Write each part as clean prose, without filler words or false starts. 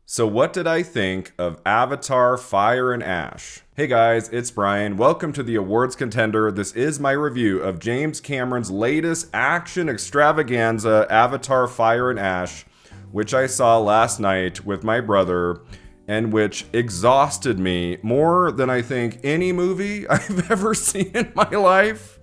So what did I think of Avatar Fire and Ash? Hey guys, it's Brian. Welcome to the awards contender. This is my review of James Cameron's latest action extravaganza, Avatar Fire and Ash, which I saw last night with my brother and which exhausted me more than I think any movie I've ever seen in my life.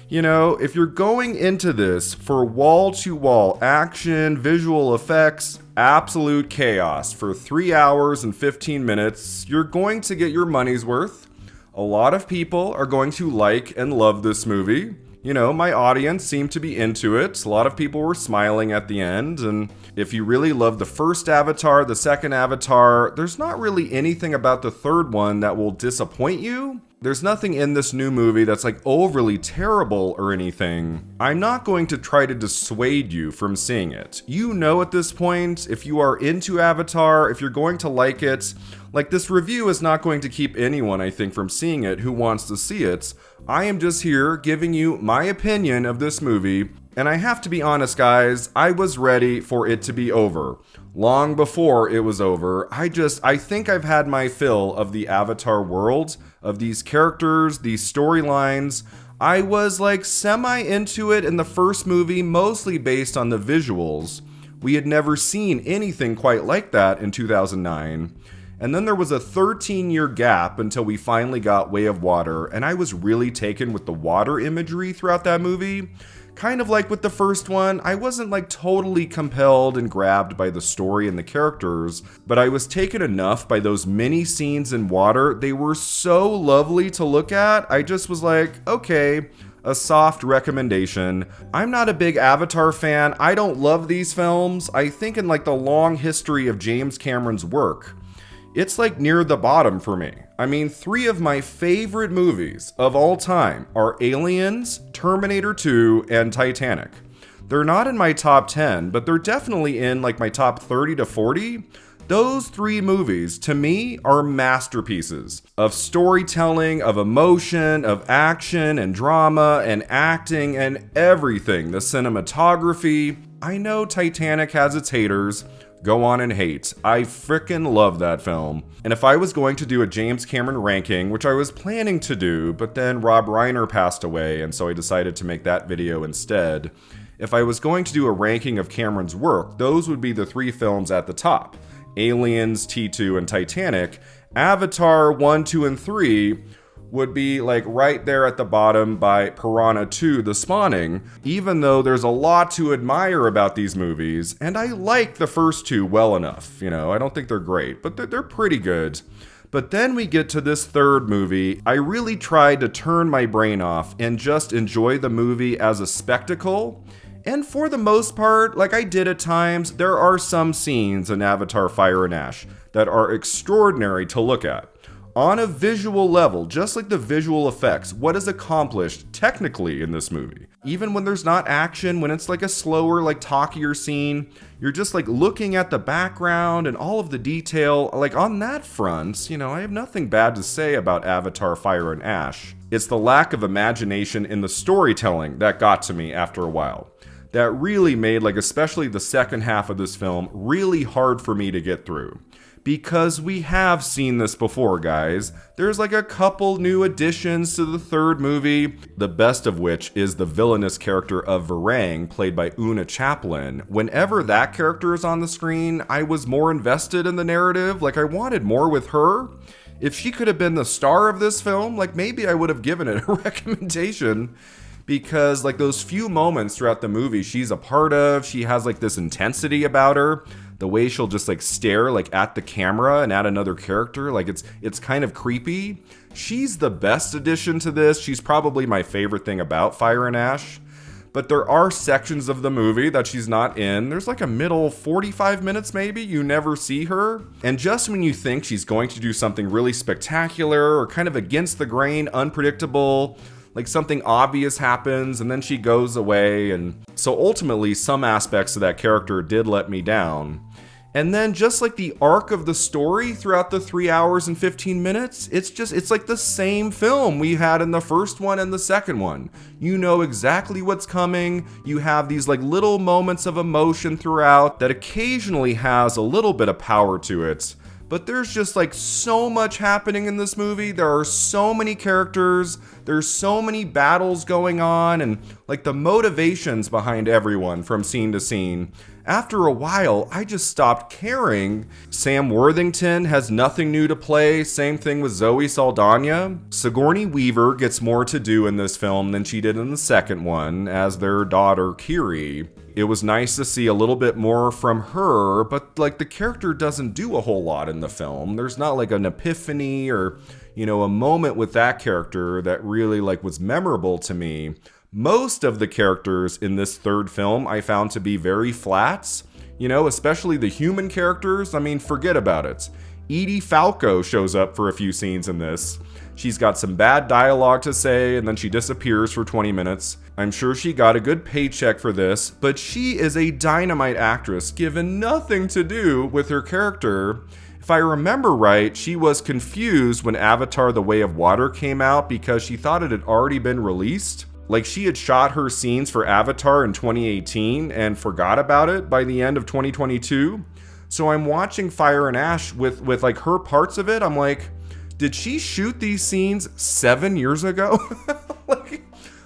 You know, if you're going into this for wall-to-wall action, visual effects, absolute chaos for 3 hours and 15 minutes, you're going to get your money's worth. A lot of people are going to like and love this movie. You know, my audience seemed to be into it. A lot of people were smiling at the end. And if you really love the first Avatar, the second Avatar, there's not really anything about the third one that will disappoint you. There's nothing in this new movie that's like overly terrible or anything. I'm not going to try to dissuade you from seeing it. You know at this point, if you are into Avatar, if you're going to like it, like this review is not going to keep anyone, I think, from seeing it who wants to see it. I am just here giving you my opinion of this movie, and I have to be honest, guys, I was ready for it to be over. Long before it was over, I think I've had my fill of the Avatar world, of these characters, these storylines. I was like semi into it in the first movie, mostly based on the visuals. We had never seen anything quite like that in 2009. And then there was a 13-year gap until we finally got Way of Water, and I was really taken with the water imagery throughout that movie. Kind of like with the first one, I wasn't like totally compelled and grabbed by the story and the characters, but I was taken enough by those mini scenes in water. They were so lovely to look at. I just was like, okay, a soft recommendation. I'm not a big Avatar fan. I don't love these films. I think in like the long history of James Cameron's work, it's like near the bottom for me. I mean, 3 of my favorite movies of all time are Aliens, Terminator 2, and Titanic. They're not in my top 10, but they're definitely in like my top 30 to 40. Those 3 movies, to me, are masterpieces of storytelling, of emotion, of action and drama and acting and everything. The cinematography. I know Titanic has its haters. Go on and hate. I frickin' love that film. And if I was going to do a James Cameron ranking, which I was planning to do, but then Rob Reiner passed away, and so I decided to make that video instead. If I was going to do a ranking of Cameron's work, those would be the 3 films at the top. Aliens, T2, and Titanic. Avatar 1, 2, and 3 would be like right there at the bottom by Piranha 2, The Spawning, even though there's a lot to admire about these movies, and I like the first 2 well enough. You know, I don't think they're great, but they're pretty good. But then we get to this third movie. I really tried to turn my brain off and just enjoy the movie as a spectacle. And for the most part, like I did at times, there are some scenes in Avatar Fire and Ash that are extraordinary to look at. On a visual level, just like the visual effects, what is accomplished technically in this movie. Even when there's not action, when it's like a slower, like talkier scene, you're just like looking at the background and all of the detail. Like on that front, you know, I have nothing bad to say about Avatar Fire and Ash. It's the lack of imagination in the storytelling that got to me after a while. That really made, like, especially the second half of this film, really hard for me to get through. Because we have seen this before, guys. There's like a couple new additions to the third movie, the best of which is the villainous character of Varang, played by Una Chaplin. Whenever that character is on the screen, I was more invested in the narrative. Like, I wanted more with her. If she could have been the star of this film, like, maybe I would have given it a recommendation. Because like those few moments throughout the movie she's a part of, she has like this intensity about her. The way she'll just like stare like at the camera and at another character, like it's kind of creepy. She's the best addition to this. She's probably my favorite thing about Fire and Ash. But there are sections of the movie that she's not in. There's like a middle 45 minutes maybe, you never see her. And just when you think she's going to do something really spectacular or kind of against the grain, unpredictable, like something obvious happens and then she goes away. And so ultimately some aspects of that character did let me down. And then just like the arc of the story throughout the 3 hours and 15 minutes, it's like the same film we had in the first one and the second one. You know exactly what's coming. You have these like little moments of emotion throughout that occasionally has a little bit of power to it. But there's just like so much happening in this movie. There are so many characters. There's so many battles going on, and like the motivations behind everyone from scene to scene. After a while, I just stopped caring. Sam Worthington has nothing new to play. Same thing with Zoe Saldana. Sigourney Weaver gets more to do in this film than she did in the second one as their daughter Kiri. It was nice to see a little bit more from her, but like the character doesn't do a whole lot in the film. There's not like an epiphany or, you know, a moment with that character that really like was memorable to me. Most of the characters in this third film I found to be very flat, you know, especially the human characters. I mean, forget about it. Edie Falco shows up for a few scenes in this. She's got some bad dialogue to say, and then she disappears for 20 minutes. I'm sure she got a good paycheck for this, but she is a dynamite actress given nothing to do with her character. If I remember right, she was confused when Avatar: The Way of Water came out because she thought it had already been released. Like she had shot her scenes for Avatar in 2018 and forgot about it by the end of 2022. So I'm watching Fire and Ash with like her parts of it. I'm like, did she shoot these scenes 7 years ago?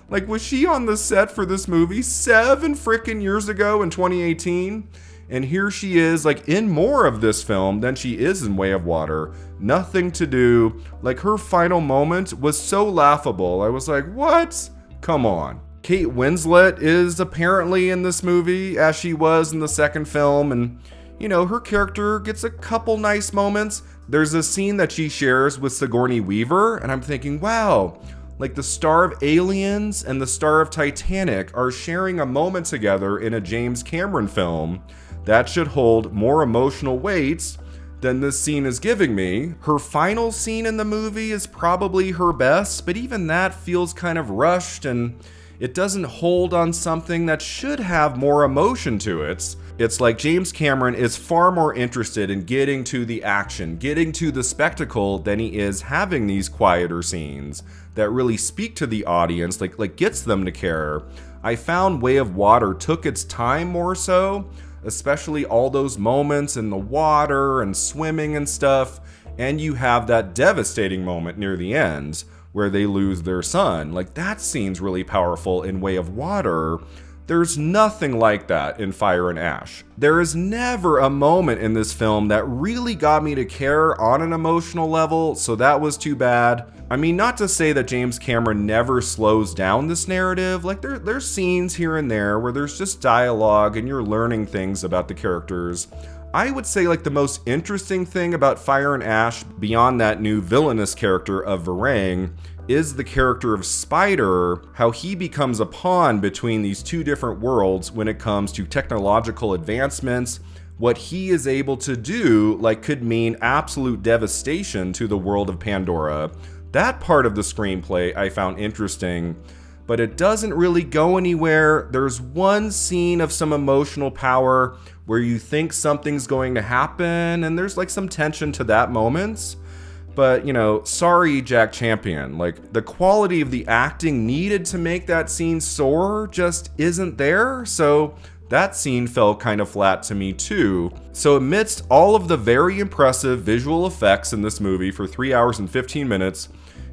like was she on the set for this movie 7 freaking years ago in 2018? And here she is, like in more of this film than she is in Way of Water. Nothing to do. Like her final moment was so laughable. I was like, what? Come on. Kate Winslet is apparently in this movie as she was in the second film, and you know, her character gets a couple nice moments. There's a scene that she shares with Sigourney Weaver, and I'm thinking, wow, like the star of Aliens and the star of Titanic are sharing a moment together in a James Cameron film. That should hold more emotional weight than this scene is giving me. Her final scene in the movie is probably her best, but even that feels kind of rushed, and it doesn't hold on something that should have more emotion to it. It's like James Cameron is far more interested in getting to the action, getting to the spectacle, than he is having these quieter scenes that really speak to the audience, like gets them to care. I found Way of Water took its time more so, especially all those moments in the water and swimming and stuff, and you have that devastating moment near the end where they lose their son. Like that scene's really powerful in Way of Water. There's nothing like that in Fire and Ash. There is never a moment in this film that really got me to care on an emotional level, so that was too bad. I mean, not to say that James Cameron never slows down this narrative. Like there's scenes here and there where there's just dialogue and you're learning things about the characters. I would say like the most interesting thing about Fire and Ash, beyond that new villainous character of Varang, is the character of Spider, how he becomes a pawn between these two different worlds when it comes to technological advancements. What he is able to do like could mean absolute devastation to the world of Pandora. That part of the screenplay I found interesting, but it doesn't really go anywhere. There's one scene of some emotional power where you think something's going to happen, and there's like some tension to that moment. But, you know, sorry, Jack Champion. Like, the quality of the acting needed to make that scene soar just isn't there. So that scene fell kind of flat to me too. So amidst all of the very impressive visual effects in this movie for 3 hours and 15 minutes,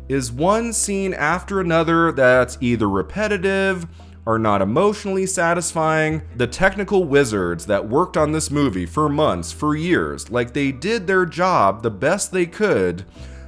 is one scene after another that's either repetitive or not emotionally satisfying. The technical wizards that worked on this movie for months, for years, like they did their job the best they could,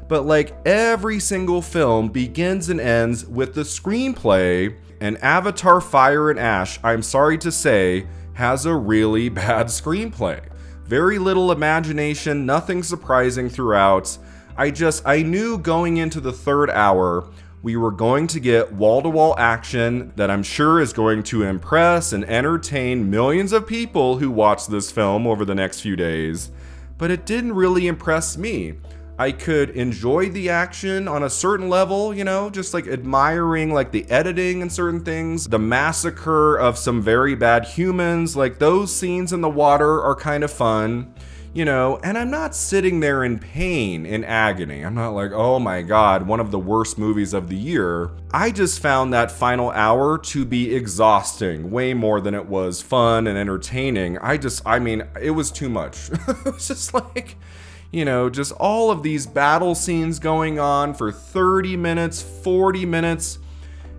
but like every single film begins and ends with the screenplay, and Avatar: Fire and Ash, I'm sorry to say, has a really bad screenplay. Very little imagination, nothing surprising throughout. I knew going into the third hour we were going to get wall-to-wall action that I'm sure is going to impress and entertain millions of people who watch this film over the next few days, but it didn't really impress me. I could enjoy the action on a certain level, you know, just like admiring like the editing and certain things, the massacre of some very bad humans, like those scenes in the water are kind of fun. and I'm not sitting there in pain, in agony. I'm not like, oh my God, one of the worst movies of the year. I just found that final hour to be exhausting, way more than it was fun and entertaining. It was too much. It was just like, just all of these battle scenes going on for 30 minutes, 40 minutes.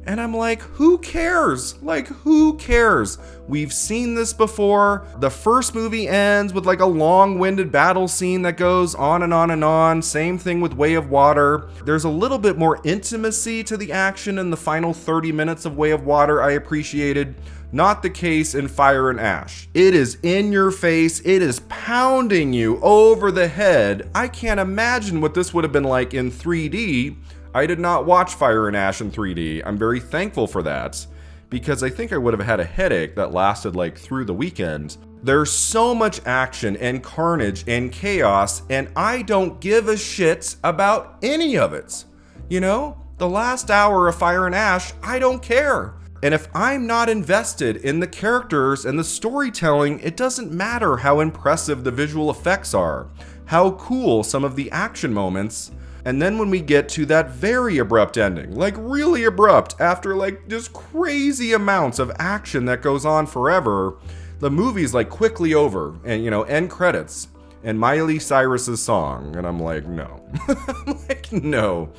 And I'm like, who cares? Like, who cares? We've seen this before. The first movie ends with like a long-winded battle scene that goes on and on and on. Same thing with Way of Water. There's a little bit more intimacy to the action in the final 30 minutes of Way of Water I appreciated. Not the case in Fire and Ash. It is in your face. It is pounding you over the head. I can't imagine what this would have been like in 3D. I did not watch Fire and Ash in 3D. I'm very thankful for that, because I think I would have had a headache that lasted like through the weekend. There's so much action and carnage and chaos, and I don't give a shit about any of it. The last hour of Fire and Ash, I don't care. And if I'm not invested in the characters and the storytelling, it doesn't matter how impressive the visual effects are, how cool some of the action moments. And then when we get to that very abrupt ending, like really abrupt, after like just crazy amounts of action that goes on forever, the movie's like quickly over and, end credits and Miley Cyrus's song. And I'm like, no. I'm like, no.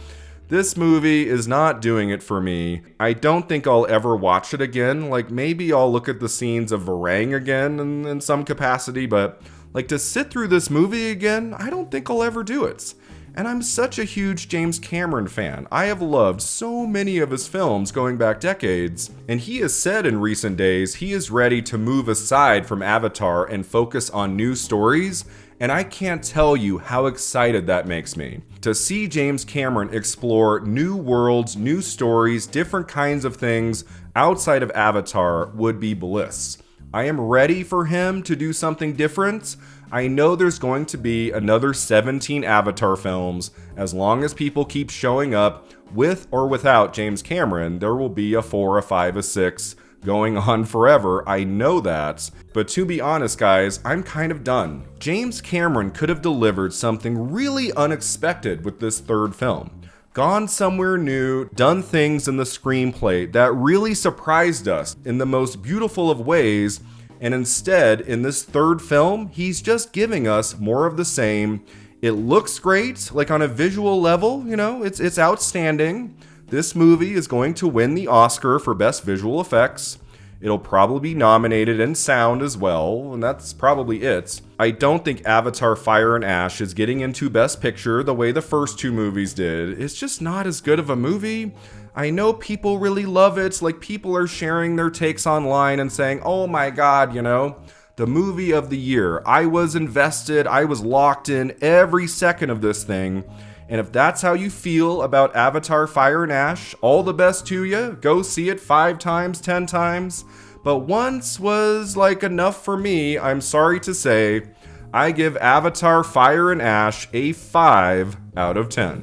This movie is not doing it for me. I don't think I'll ever watch it again. Like, maybe I'll look at the scenes of Varang again in some capacity, but like to sit through this movie again, I don't think I'll ever do it. And I'm such a huge James Cameron fan. I have loved so many of his films going back decades, and he has said in recent days he is ready to move aside from Avatar and focus on new stories, and I can't tell you how excited that makes me. To see James Cameron explore new worlds, new stories, different kinds of things outside of Avatar would be bliss. I am ready for him to do something different. I know there's going to be another 17 Avatar films. As long as people keep showing up, with or without James Cameron, there will be a 4, a 5, a 6 going on forever. I know that. But to be honest, guys, I'm kind of done. James Cameron could have delivered something really unexpected with this third film. Gone somewhere new, done things in the screenplay that really surprised us in the most beautiful of ways. And instead, in this third film, he's just giving us more of the same. It looks great, like on a visual level, it's outstanding. This movie is going to win the Oscar for Best Visual Effects. It'll probably be nominated in sound as well, and that's probably it. I don't think Avatar Fire and Ash is getting into Best Picture the way the first two movies did. It's just not as good of a movie. I know people really love it, like people are sharing their takes online and saying, oh my God, the movie of the year. I was invested, I was locked in every second of this thing. And if that's how you feel about Avatar Fire and Ash, all the best to you. Go see it 5 times, 10 times. But once was like enough for me, I'm sorry to say. I give Avatar Fire and Ash a 5 out of 10.